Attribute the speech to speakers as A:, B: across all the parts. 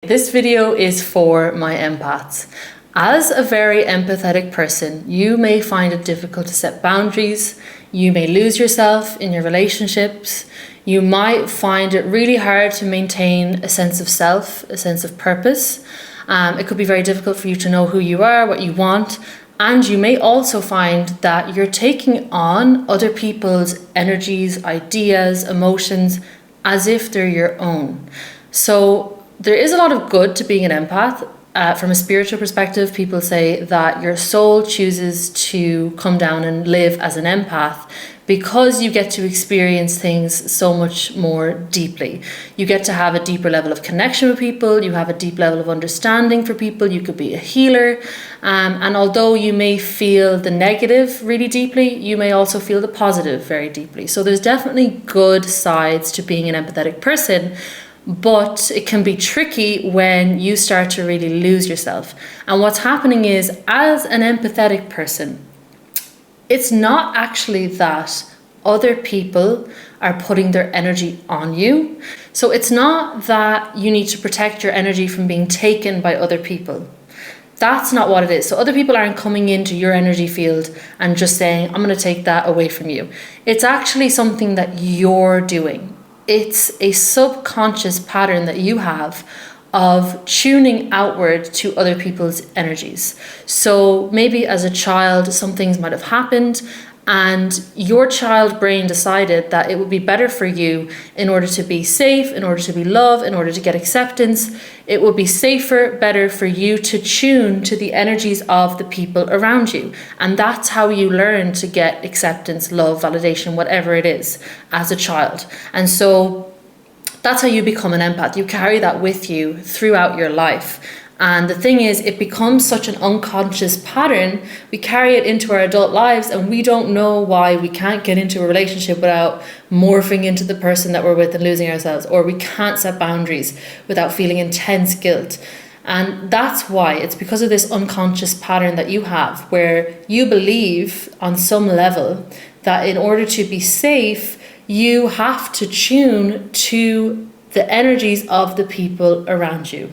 A: This video is for my empaths. As a very empathetic person, you may find it difficult to set boundaries. You may lose yourself in your relationships. You might find it really hard to maintain a sense of self, a sense of purpose. It could be very difficult for you to know who you are, what you want. And you may also find that you're taking on other people's energies, ideas, emotions, as if they're your own. So there is a lot of good to being an empath. From a spiritual perspective, people say that your soul chooses to come down and live as an empath because you get to experience things so much more deeply. You get to have a deeper level of connection with people, you have a deep level of understanding for people, you could be a healer. And although you may feel the negative really deeply, you may also feel the positive very deeply. So there's definitely good sides to being an empathetic person. But it can be tricky when you start to really lose yourself. And what's happening is, as an empathetic person, it's not actually that other people are putting their energy on you. So it's not that you need to protect your energy from being taken by other people. That's not what it is. So other people aren't coming into your energy field and just saying, I'm going to take that away from you. It's actually something that you're doing. It's a subconscious pattern that you have of tuning outward to other people's energies. So maybe as a child, some things might have happened and your child brain decided that it would be better for you, in order to be safe, in order to be loved, in order to get acceptance, it would be safer, better for you to tune to the energies of the people around you. And that's how you learn to get acceptance, love, validation, whatever it is, as a child. And so that's how you become an empath. You carry that with you throughout your life. And the thing is, it becomes such an unconscious pattern. We carry it into our adult lives and we don't know why we can't get into a relationship without morphing into the person that we're with and losing ourselves, or we can't set boundaries without feeling intense guilt. And that's why. It's because of this unconscious pattern that you have, where you believe on some level that in order to be safe, you have to tune to the energies of the people around you.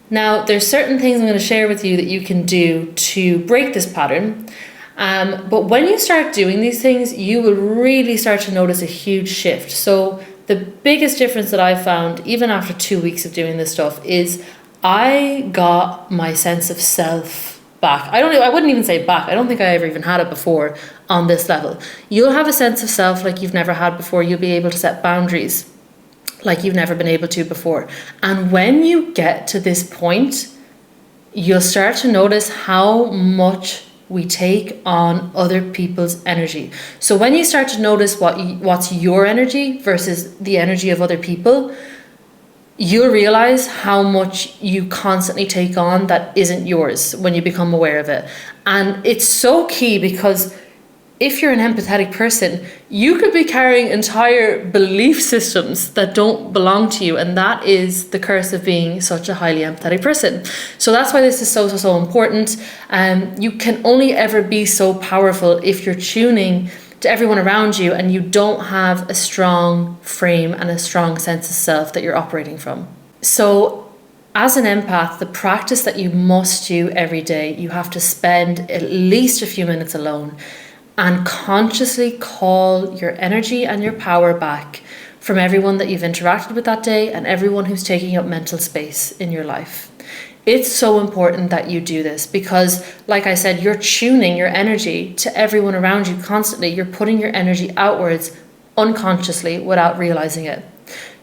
A: Now, there's certain things I'm going to share with you that you can do to break this pattern. But when you start doing these things, you will really start to notice a huge shift. So the biggest difference that I found, even after 2 weeks of doing this stuff, is I got my sense of self back. I wouldn't even say back. I don't think I ever even had it before on this level. You'll have a sense of self like you've never had before. You'll be able to set boundaries like you've never been able to before. And when you get to this point, you'll start to notice how much we take on other people's energy. So when you start to notice what's your energy versus the energy of other people, you'll realize how much you constantly take on that isn't yours when you become aware of it. And it's so key, because if you're an empathetic person, you could be carrying entire belief systems that don't belong to you. And that is the curse of being such a highly empathetic person. So that's why this is so important. You can only ever be so powerful if you're tuning to everyone around you and you don't have a strong frame and a strong sense of self that you're operating from. So as an empath, the practice that you must do every day, you have to spend at least a few minutes alone and consciously call your energy and your power back from everyone that you've interacted with that day and everyone who's taking up mental space in your life. It's so important that you do this because, like I said, you're tuning your energy to everyone around you constantly. You're putting your energy outwards unconsciously without realizing it.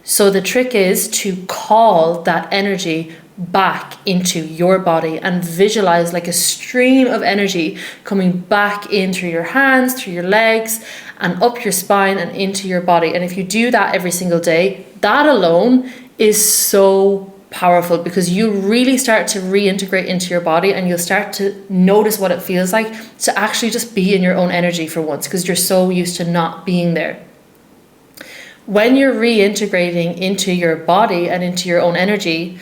A: So the trick is to call that energy back into your body and visualize like a stream of energy coming back in through your hands, through your legs, and up your spine and into your body. And if you do that every single day, that alone is so powerful, because you really start to reintegrate into your body and you'll start to notice what it feels like to actually just be in your own energy for once, because you're so used to not being there. When you're reintegrating into your body and into your own energy,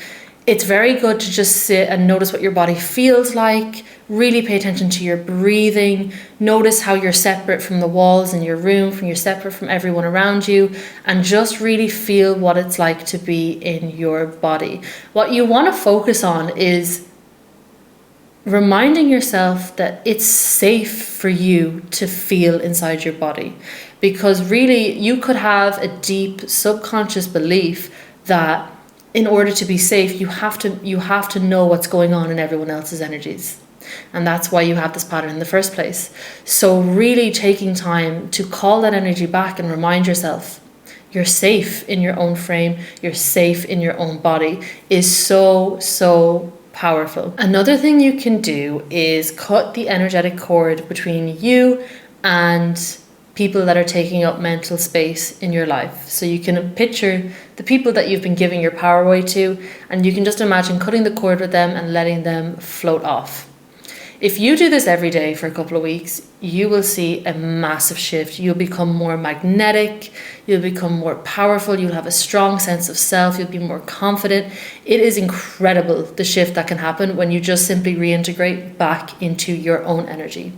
A: It's very good to just sit and notice what your body feels like. Really pay attention to your breathing. Notice how you're separate from the walls in your room, you're separate from everyone around you, and just really feel what it's like to be in your body. What you want to focus on is reminding yourself that it's safe for you to feel inside your body, because really you could have a deep subconscious belief that in order to be safe, you have to know what's going on in everyone else's energies. And that's why you have this pattern in the first place. So really taking time to call that energy back and remind yourself you're safe in your own frame, you're safe in your own body, is so powerful. Another thing you can do is cut the energetic cord between you and people that are taking up mental space in your life. So you can picture the people that you've been giving your power away to, and you can just imagine cutting the cord with them and letting them float off. If you do this every day for a couple of weeks, you will see a massive shift. You'll become more magnetic, you'll become more powerful, you'll have a strong sense of self, you'll be more confident. It is incredible the shift that can happen when you just simply reintegrate back into your own energy.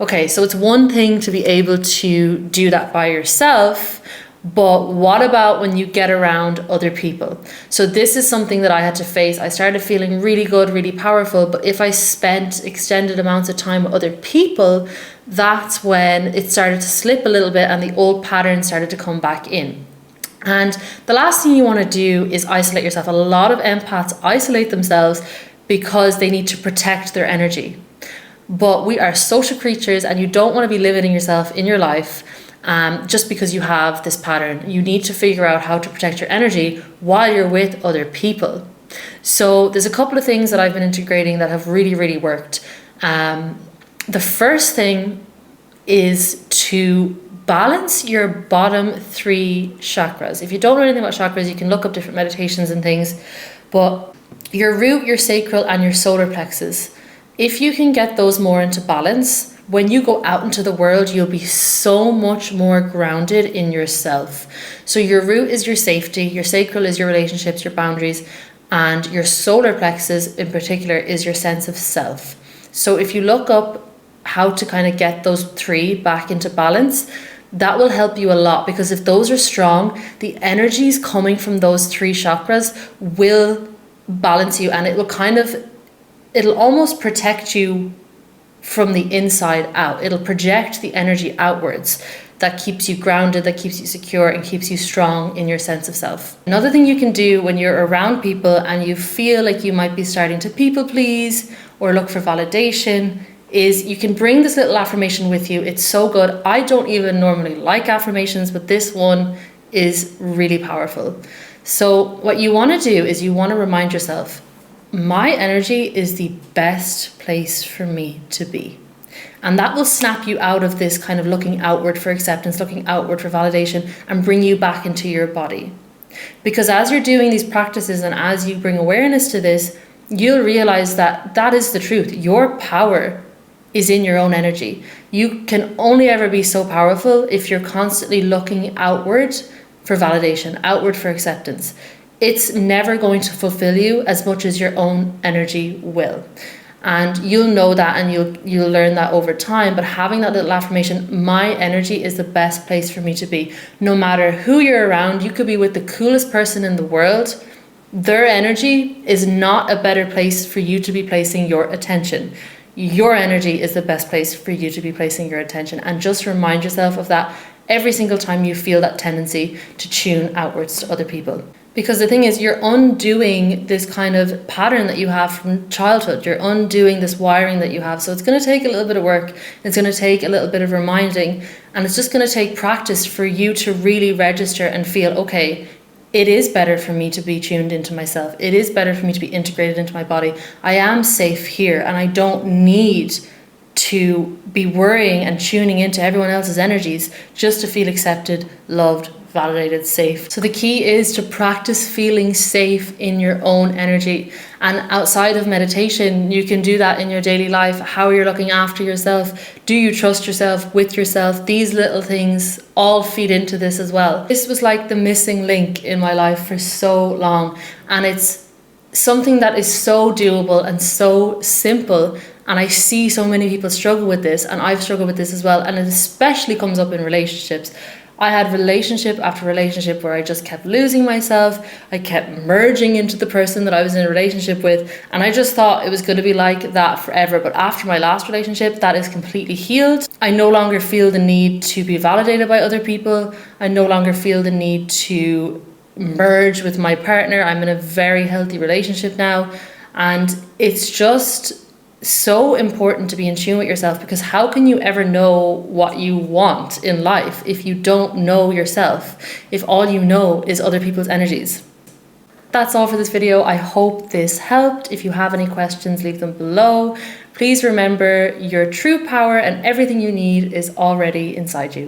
A: Okay, so it's one thing to be able to do that by yourself, but what about when you get around other people? So this is something that I had to face. I started feeling really good, really powerful, but if I spent extended amounts of time with other people, that's when it started to slip a little bit and the old pattern started to come back in. And the last thing you want to do is isolate yourself. A lot of empaths isolate themselves because they need to protect their energy. But we are social creatures, and you don't want to be limiting yourself in your life just because you have this pattern. You need to figure out how to protect your energy while you're with other people. So there's a couple of things that I've been integrating that have really worked. The first thing is to balance your bottom 3 chakras. If you don't know anything about chakras, you can look up different meditations and things, but your root, your sacral, and your solar plexus, if you can get those more into balance, when you go out into the world, you'll be so much more grounded in yourself. So your root is your safety, your sacral is your relationships, your boundaries, and your solar plexus in particular is your sense of self. So if you look up how to kind of get those 3 back into balance, that will help you a lot, because if those are strong, the energies coming from those 3 chakras will balance you, and it'll almost protect you from the inside out. It'll project the energy outwards that keeps you grounded, that keeps you secure, and keeps you strong in your sense of self. Another thing you can do when you're around people and you feel like you might be starting to people please or look for validation is you can bring this little affirmation with you. It's so good. I don't even normally like affirmations, but this one is really powerful. So what you want to do is you want to remind yourself, my energy is the best place for me to be. And that will snap you out of this kind of looking outward for acceptance, looking outward for validation, and bring you back into your body. Because as you're doing these practices and as you bring awareness to this, you'll realize that that is the truth. Your power is in your own energy. You can only ever be so powerful if you're constantly looking outward for validation, outward for acceptance. It's never going to fulfill you as much as your own energy will. And you'll know that, and you'll learn that over time. But having that little affirmation, my energy is the best place for me to be. No matter who you're around, you could be with the coolest person in the world. Their energy is not a better place for you to be placing your attention. Your energy is the best place for you to be placing your attention. And just remind yourself of that every single time you feel that tendency to tune outwards to other people. Because the thing is, you're undoing this kind of pattern that you have from childhood. You're undoing this wiring that you have. So it's going to take a little bit of work. It's going to take a little bit of reminding. And it's just going to take practice for you to really register and feel, okay, it is better for me to be tuned into myself. It is better for me to be integrated into my body. I am safe here, and I don't need to be worrying and tuning into everyone else's energies just to feel accepted, loved, validated, safe. So the key is to practice feeling safe in your own energy. And outside of meditation, you can do that in your daily life. How you're looking after yourself. Do you trust yourself with yourself? These little things all feed into this as well. This was like the missing link in my life for so long. And it's something that is so doable and so simple. And I see so many people struggle with this, and I've struggled with this as well. And it especially comes up in relationships. I had relationship after relationship where I just kept losing myself. I kept merging into the person that I was in a relationship with. And I just thought it was going to be like that forever. But after my last relationship, that is completely healed. I no longer feel the need to be validated by other people. I no longer feel the need to merge with my partner. I'm in a very healthy relationship now. And it's just so important to be in tune with yourself, because how can you ever know what you want in life if you don't know yourself, if all you know is other people's energies? That's all for this video. I hope this helped. If you have any questions, leave them below. Please remember, your true power and everything you need is already inside you.